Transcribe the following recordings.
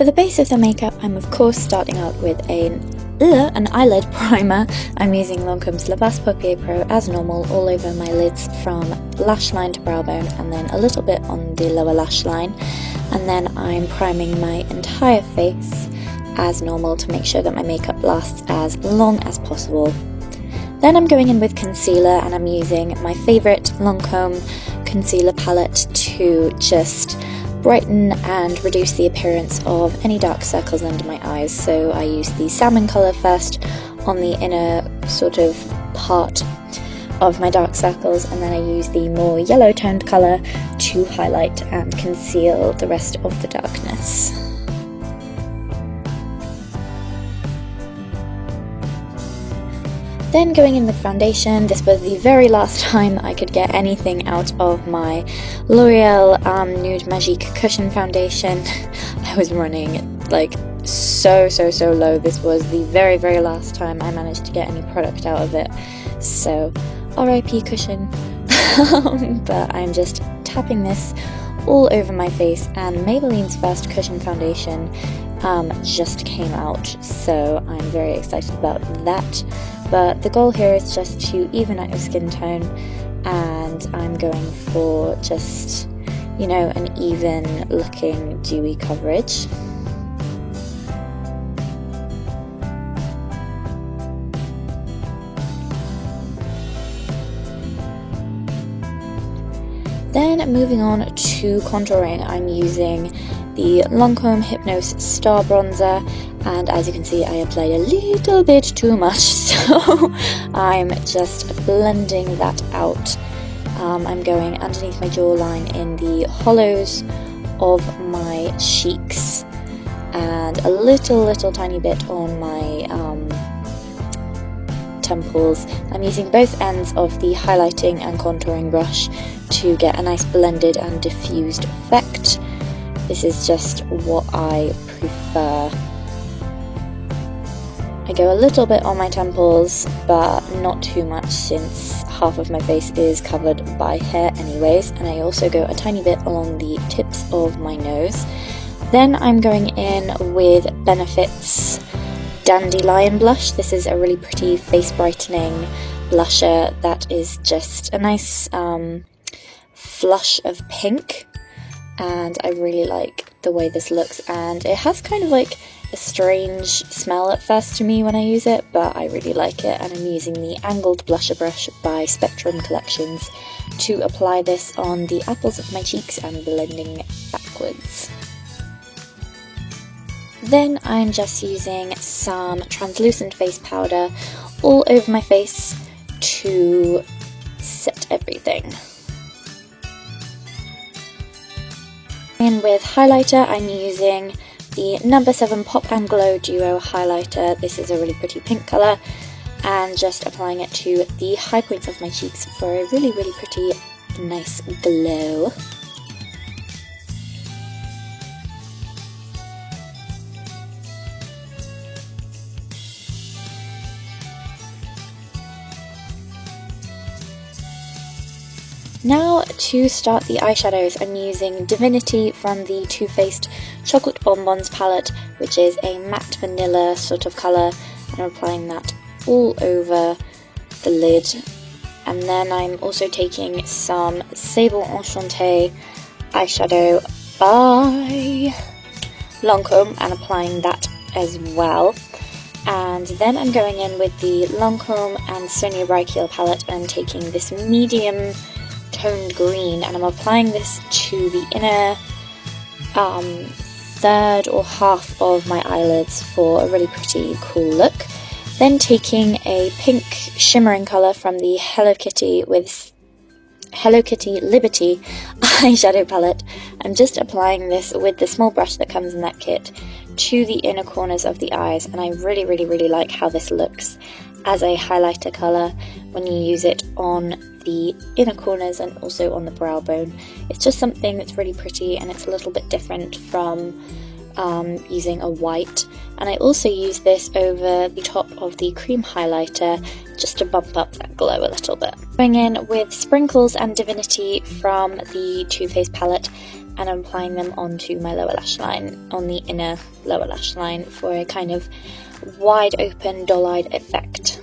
For the base of the makeup, I'm of course starting out with an eyelid primer. I'm using Lancome's La Base Paupière Pro as normal all over my lids from lash line to brow bone, and then a little bit on the lower lash line. And then I'm priming my entire face as normal to make sure that my makeup lasts as long as possible. Then I'm going in with concealer, and I'm using my favourite Lancome concealer palette to just brighten and reduce the appearance of any dark circles under my eyes. So I use the salmon colour first on the inner sort of part of my dark circles, and then I use the more yellow toned colour to highlight and conceal the rest of the darkness. Then going in with foundation. This was the very last time I could get anything out of my L'Oreal Nude Magique Cushion Foundation. I was running like so low. This was the very last time I managed to get any product out of it. So RIP cushion. But I'm just tapping this all over my face, and Maybelline's first cushion foundation just came out, so I'm very excited about that. But the goal here is just to even out your skin tone, and I'm going for just, you know, an even looking dewy coverage. Then moving on to contouring, I'm using the Lancome Hypnose Star Bronzer, and as you can see I applied a little bit too much, so I'm just blending that out. I'm going underneath my jawline in the hollows of my cheeks, and a little tiny bit on my temples. I'm using both ends of the highlighting and contouring brush to get a nice blended and diffused effect. This is just what I prefer. I go a little bit on my temples, but not too much since half of my face is covered by hair anyways, and I also go a tiny bit along the tips of my nose. Then I'm going in with Benefit's Dandelion Blush. This is a really pretty face brightening blusher that is just a nice flush of pink, and I really like the way this looks, and it has kind of like a strange smell at first to me when I use it, but I really like it. And I'm using the Angled Blusher Brush by Spectrum Collections to apply this on the apples of my cheeks and blending backwards. Then I'm just using some translucent face powder all over my face to set everything. And with highlighter, I'm using the No. 7 Pop and Glow Duo Highlighter. This is a really pretty pink colour, and just applying it to the high points of my cheeks for a really pretty nice glow. Now to start the eyeshadows, I'm using Divinity from the Too Faced Chocolate Bonbons palette, which is a matte vanilla sort of colour, and I'm applying that all over the lid. And then I'm also taking some Sable Enchanté eyeshadow by Lancome and applying that as well. And then I'm going in with the Lancome and Sonia Rykiel palette and taking this medium toned green, and I'm applying this to the inner third or half of my eyelids for a really pretty cool look. Then taking a pink shimmering colour from the Hello Kitty Liberty eyeshadow palette, I'm just applying this with the small brush that comes in that kit to the inner corners of the eyes, and I really like how this looks as a highlighter colour when you use it on the inner corners and also on the brow bone. It's just something that's really pretty, and it's a little bit different from using a white. And I also use this over the top of the cream highlighter just to bump up that glow a little bit. Going in with Sprinkles and Divinity from the Too Faced palette, and I'm applying them onto my lower lash line, on the inner lower lash line, for a kind of wide open doll-eyed effect.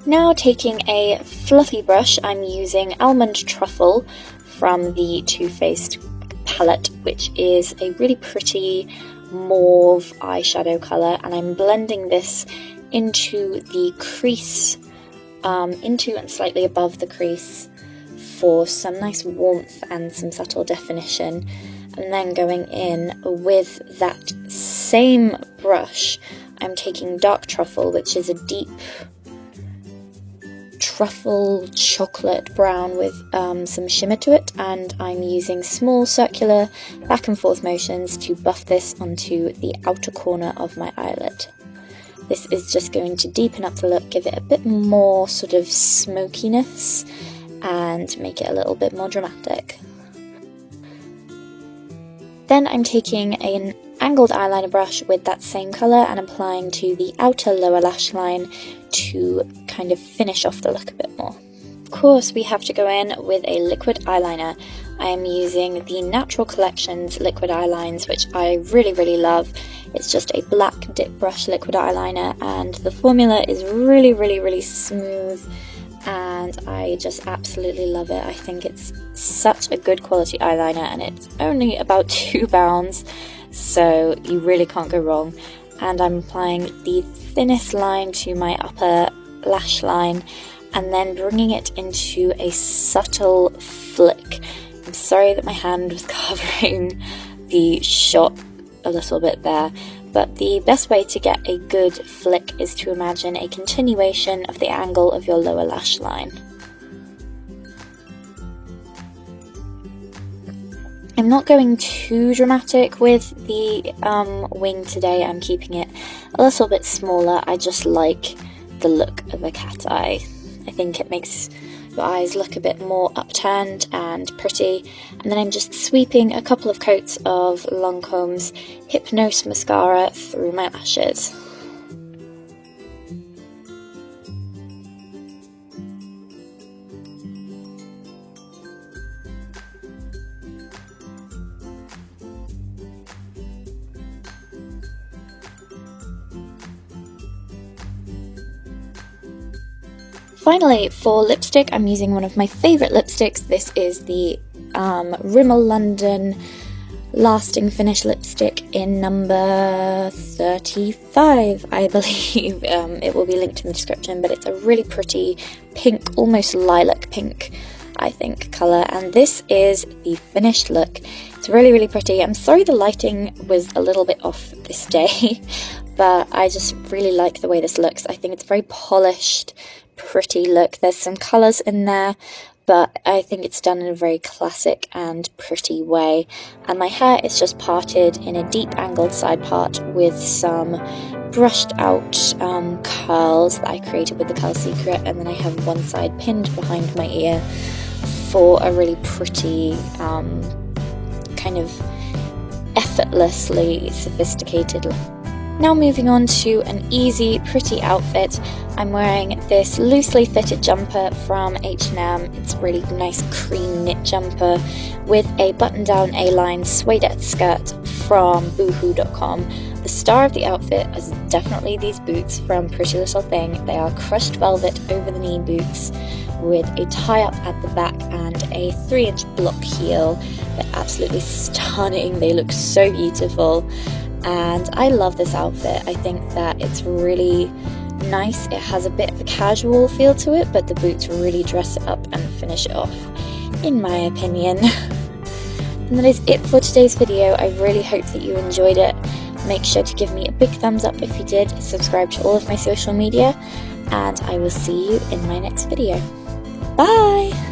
Now, taking a fluffy brush, I'm using Almond Truffle from the Too Faced palette, which is a really pretty mauve eyeshadow colour, and I'm blending this into the crease, into and slightly above the crease, for some nice warmth and some subtle definition, and then going in with that same brush, I'm taking Dark Truffle, which is a deep truffle chocolate brown with some shimmer to it, and I'm using small circular back and forth motions to buff this onto the outer corner of my eyelid. This is just going to deepen up the look, give it a bit more sort of smokiness, and make it a little bit more dramatic. Then I'm taking an angled eyeliner brush with that same colour and applying to the outer lower lash line to kind of finish off the look a bit more. Of course, we have to go in with a liquid eyeliner. I am using the Natural Collections liquid eyelines, which I really love. It's just a black dip brush liquid eyeliner, and the formula is really smooth, and I just absolutely love it. I think it's such a good quality eyeliner, and it's only about £2, so you really can't go wrong. And I'm applying the thinnest line to my upper lash line, and then bringing it into a subtle flick. I'm sorry that my hand was covering the shot a little bit there, but the best way to get a good flick is to imagine a continuation of the angle of your lower lash line. I'm not going too dramatic with the wing today. I'm keeping it a little bit smaller. I just like the look of a cat eye. I think it makes your eyes look a bit more upturned and pretty. And then I'm just sweeping a couple of coats of Lancome's Hypnose mascara through my lashes. Finally, for lipstick, I'm using one of my favourite lipsticks. This is the Rimmel London Lasting Finish lipstick in number 35, I believe. It will be linked in the description, but it's a really pretty pink, almost lilac pink, I think, colour. And this is the finished look. It's really pretty. I'm sorry the lighting was a little bit off this day, but I just really like the way this looks. I think it's very polished, pretty look. There's some colours in there, but I think it's done in a very classic and pretty way. And my hair is just parted in a deep angled side part with some brushed out curls that I created with the Curl Secret, and then I have one side pinned behind my ear for a really pretty kind of effortlessly sophisticated look. Now moving on to an easy, pretty outfit. I'm wearing this loosely fitted jumper from H&M. It's a really nice cream knit jumper with a button-down A-line suede skirt from boohoo.com. The star of the outfit is definitely these boots from Pretty Little Thing. They are crushed velvet over-the-knee boots with a tie-up at the back and a 3-inch block heel. They're absolutely stunning. They look so beautiful. And I love this outfit. I think that it's really nice. It has a bit of a casual feel to it, but the boots really dress it up and finish it off, in my opinion. And that is it for today's video. I really hope that you enjoyed it. Make sure to give me a big thumbs up if you did. Subscribe to all of my social media, and I will see you in my next video. Bye!